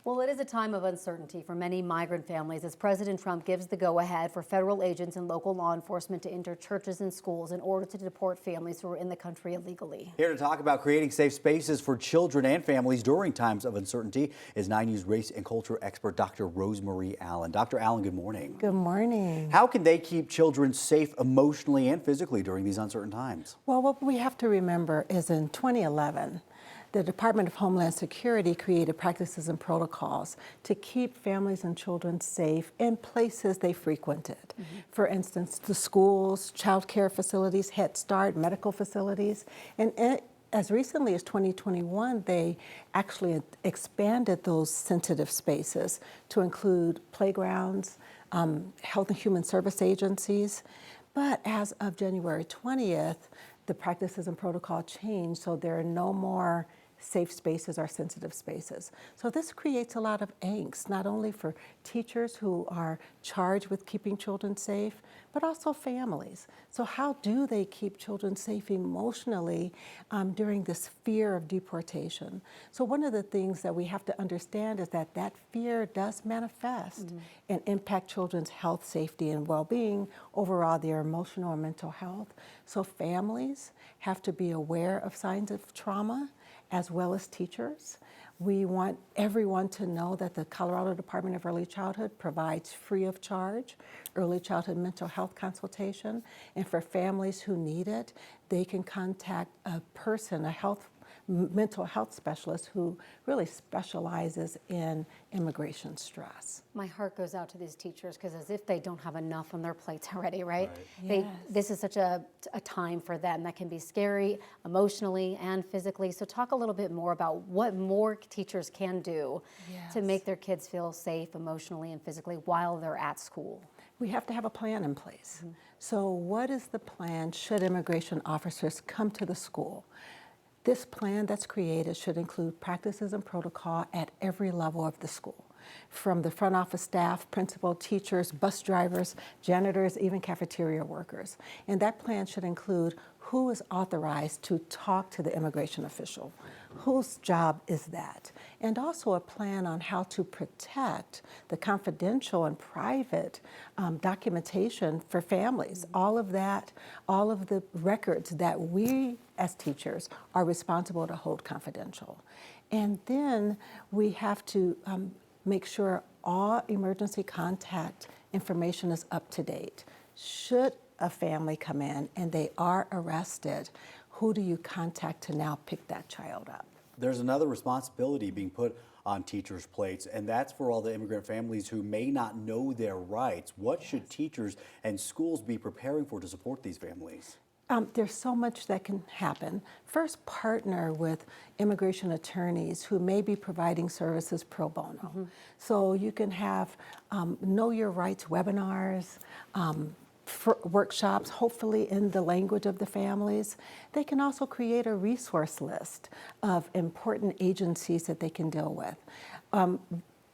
Well, it is a time of uncertainty for many migrant families as President Trump gives the go-ahead for federal agents and local law enforcement to enter churches and schools in order to deport families who are in the country illegally. Here to talk about creating safe spaces for children and families during times of uncertainty is 9 News race and culture expert Dr. Rosemarie Allen. Dr. Allen, good morning. Good morning. How can they keep children safe emotionally and physically during these uncertain times? Well, what we have to remember is in 2011, the Department of Homeland Security created practices and protocols to keep families and children safe in places they frequented. For instance, the schools, child care facilities, Head Start, medical facilities. And as recently as 2021, they actually expanded those sensitive spaces to include playgrounds, health and human service agencies. But as of January 20th, the practices and protocol changed, so there are no more safe spaces or sensitive spaces. So this creates a lot of angst, not only for teachers who are charged with keeping children safe, but also families. So how do they keep children safe emotionally during this fear of deportation? So one of the things that we have to understand is that that fear does manifest and impact children's health, safety, and well-being, overall their emotional and mental health. So families have to be aware of signs of trauma, as well as teachers. We want everyone to know that the Colorado Department of Early Childhood provides free of charge early childhood mental health consultation. And for families who need it, they can contact a person, mental health specialist who really specializes in immigration stress. My heart goes out to these teachers because as if they don't have enough on their plates already, right? Yes. This is such a time for them that can be scary emotionally and physically. So talk a little bit more about what more teachers can do to make their kids feel safe emotionally and physically while they're at school. We have to have a plan in place. So what is the plan should immigration officers come to the school? This plan that's created should include practices and protocol at every level of the school, from the front office staff, principal, teachers, bus drivers, janitors, even cafeteria workers. And that plan should include who is authorized to talk to the immigration official, whose job is that, and also a plan on how to protect the confidential and private documentation for families. All of that, all of the records that we as teachers are responsible to hold confidential. And then we have to make sure all emergency contact information is up to date. Should a family come in and they are arrested, who do you contact to now pick that child up? There's another responsibility being put on teachers' plates, and that's for all the immigrant families who may not know their rights. What should teachers and schools be preparing for to support these families? There's so much that can happen. First, partner with immigration attorneys who may be providing services pro bono. So you can have Know Your Rights webinars, for workshops, hopefully in the language of the families. They can also create a resource list of important agencies that they can deal with.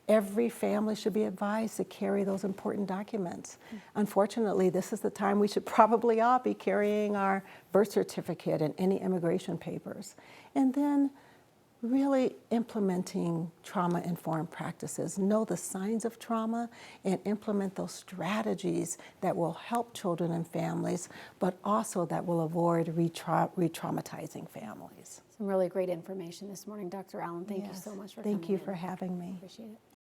Every family should be advised to carry those important documents. Unfortunately, this is the time we should probably all be carrying our birth certificate and any immigration papers. And then really implementing trauma-informed practices. Know the signs of trauma and implement those strategies that will help children and families, but also that will avoid re-traumatizing families. Some really great information this morning, Dr. Allen. Thank you so much for coming in. Thank you for having me. Appreciate it.